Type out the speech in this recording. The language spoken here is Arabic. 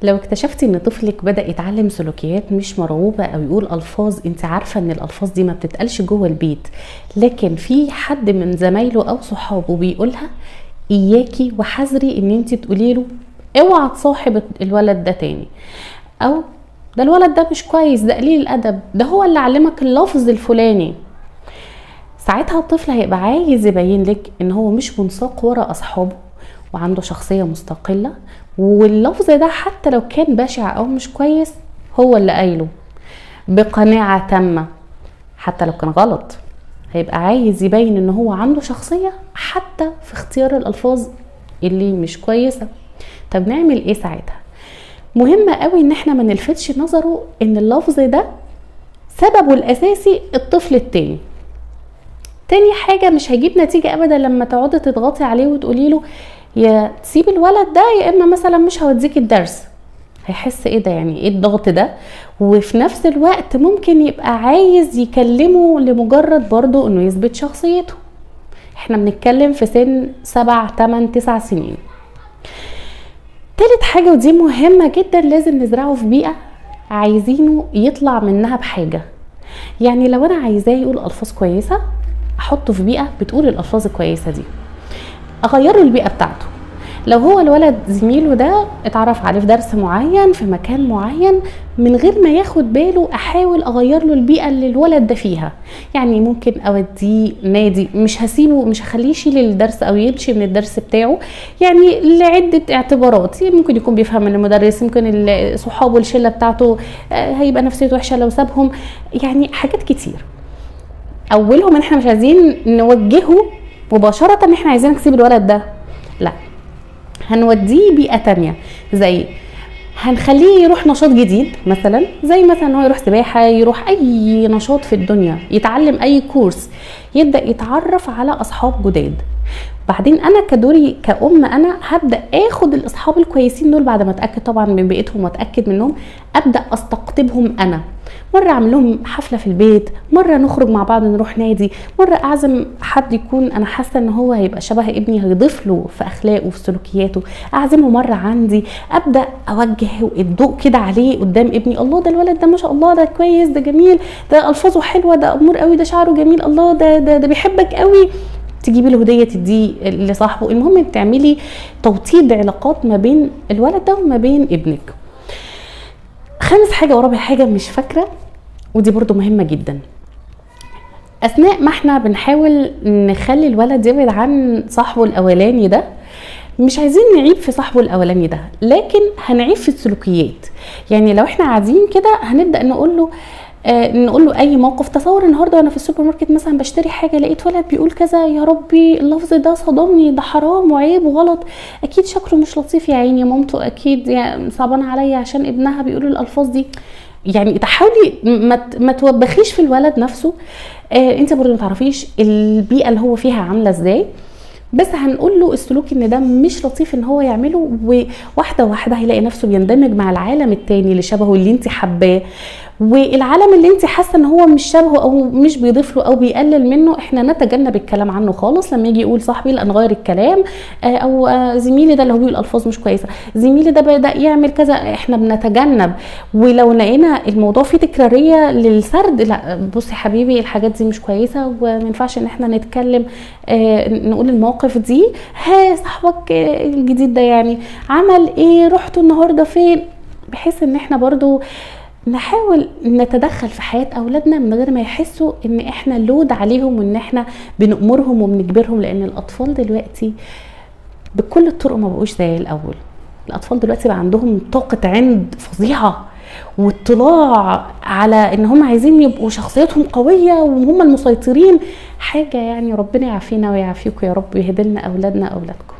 لو اكتشفتي ان طفلك بدأ يتعلم سلوكيات مش مرغوبة او يقول الفاظ انت عارفة ان الالفاظ دي ما بتتقالش جوه البيت، لكن في حد من زمايله او صحابه بيقولها، اياكي وحذري ان انت تقولي له اوعى تصاحب الولد ده تاني، او ده الولد ده مش كويس، ده قليل الادب، ده هو اللي علمك اللفظ الفلاني. ساعتها الطفل هيبقى عايز يبين لك ان هو مش منساق ورا اصحابه وعنده شخصية مستقلة، واللفظ ده حتى لو كان بشع او مش كويس هو اللي قايله بقناعة تامة، حتى لو كان غلط هيبقى عايز يبين ان هو عنده شخصية حتى في اختيار الالفاظ اللي مش كويسة. طب نعمل ايه ساعتها؟ مهم قوي ان احنا ما نلفتش نظره ان اللفظ ده سببه الاساسي الطفل التاني. تاني حاجة، مش هيجيب نتيجة ابدا لما تقعدي تضغطي عليه وتقولي له يا تسيب الولد ده يا اما مثلا مش هوديك الدرس. هيحس ايه ده، يعني ايه الضغط ده؟ وفي نفس الوقت ممكن يبقى عايز يكلمه لمجرد برضو انه يثبت شخصيته. احنا بنتكلم في سن 7 8 9 سنين. تالت حاجة ودي مهمة جدا، لازم نزرعه في بيئة عايزينه يطلع منها بحاجة. يعني لو انا عايزاه يقول الفاظ كويسة، احطه في بيئة بتقول الالفاظ الكويسة دي، اغير له البيئة بتاعته. لو هو الولد زميله ده اتعرف عليه في درس معين في مكان معين، من غير ما ياخد باله احاول اغير له البيئة اللي الولد ده فيها. يعني ممكن اوديه نادي، مش هسيبه، مش هخليه يشيل الدرس او يمشي من الدرس بتاعه، يعني لعدة اعتبارات. ممكن يكون بيفهم من المدرس، ممكن صحابه الشلة بتاعته هيبقى نفسيته وحشة لو سابهم، يعني حاجات كتير. اولهم ان احنا مش عايزين نوجهه مباشرة ان احنا عايزين نسيب الولد ده، لا، هنوديه بيئة تانية. زي هنخليه يروح نشاط جديد مثلا، زي مثلا هو يروح سباحة، يروح اي نشاط في الدنيا، يتعلم اي كورس، يبدأ يتعرف على اصحاب جداد. بعدين انا كدوري كأم انا هبدأ اخد الاصحاب الكويسين دول بعد ما اتأكد طبعا من بيئتهم واتأكد منهم، ابدأ استقطبهم انا. مرة اعمل لهم حفلة في البيت، مرة نخرج مع بعض نروح نادي، مرة اعزم حد يكون انا حاسة ان هو هيبقى شبه ابني، هيضيف له في اخلاقه وفي سلوكياته، اعزمه مرة عندي، ابدأ اوجه الضوء كده عليه قدام ابني. الله، ده الولد ده ما شاء الله، ده كويس، ده جميل، ده الفاظه حلوة، ده امور قوي، ده شعره جميل، الله ده بيحبك قوي. تجيبي له هديه تديه لصاحبه. المهم تعملي توطيد علاقات ما بين الولد ده وما بين ابنك. خامس حاجه ورابع حاجه مش فاكره، ودي برضو مهمه جدا، اثناء ما احنا بنحاول نخلي الولد يبعد عن صاحبه الاولاني ده، مش عايزين نعيب في صاحبه الاولاني ده، لكن هنعيب في السلوكيات. يعني لو احنا قاعدين كده هنبدا نقول له اي موقف. تصور النهارده وانا في السوبر ماركت مثلا بشتري حاجه، لقيت ولد بيقول كذا، يا ربي اللفظ ده صدمني، ده حرام وعيب وغلط، اكيد شكله مش لطيف يا عيني، مامته اكيد يعني صعبانه عليا عشان ابنها بيقول الالفاظ دي. يعني تحاولي ما توبخيش في الولد نفسه. انت برضه ما تعرفيش البيئه اللي هو فيها عامله ازاي، بس هنقول له السلوك ان ده مش لطيف ان هو يعمله، وواحده واحده هيلاقي نفسه بيندمج مع العالم التاني اللي شبهه اللي انت حباه، والعالم اللي انت حاسه ان هو مش شبهه او مش بيضيف له او بيقلل منه احنا نتجنب الكلام عنه خالص. لما يجي يقول صاحبي لا نغير الكلام، او زميلي ده اللي هو بيقول الفاظ مش كويسه، زميلي ده بدا يعمل كذا، احنا بنتجنب. ولو لقينا الموضوع فيه تكراريه للسرد، لا بصي حبيبي الحاجات دي مش كويسه وما ينفعش ان احنا نتكلم، نقول المواقف دي، ها صاحبك الجديد ده يعني عمل ايه، رحتوا النهارده فين، بحيث ان احنا برضو نحاول نتدخل في حياة اولادنا من غير ما يحسوا ان احنا لود عليهم وان احنا بنأمرهم وبنجبرهم. لان الاطفال دلوقتي بكل الطرق ما بقوش زي الاول. الاطفال دلوقتي بقى عندهم طاقة عند فظيعة واطلاع على ان هم عايزين يبقوا شخصيتهم قوية وهم المسيطرين، حاجة يعني ربنا يعافينا ويعافيكم يا رب، ويهدلنا اولادنا اولادكم.